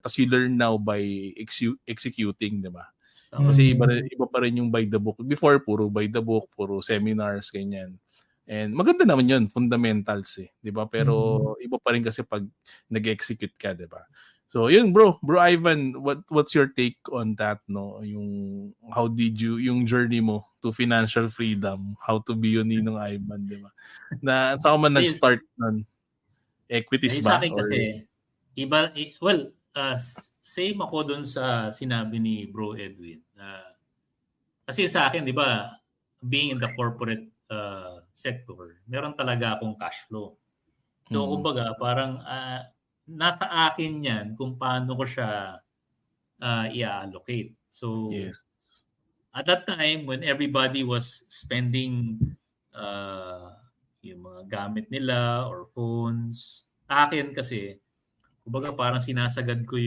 tas you learn now by executing, di ba? Kasi iba pa rin yung by the book. Before, puro by the book, puro seminars, ganyan. And maganda naman yun, fundamentals eh, di ba? Pero iba pa rin kasi pag nag-execute ka, di ba? So yun bro Ivan, what's your take on that, no? Yung how did you, yung journey mo to financial freedom, how to be yung Ninong Ivan, di ba? Na saan man nag-start nun? Equities Sa ba? akin Or... kasi, same ako dun sa sinabi ni Bro Edwin. Kasi sa akin, di ba, being in the corporate sector, meron talaga akong cash flow. So, kumbaga, parang nasa akin yan kung paano ko siya i-allocate. So, yes. At that time, when everybody was spending yung mga gamit nila or phones, akin kasi, kumbaga parang sinasagad ko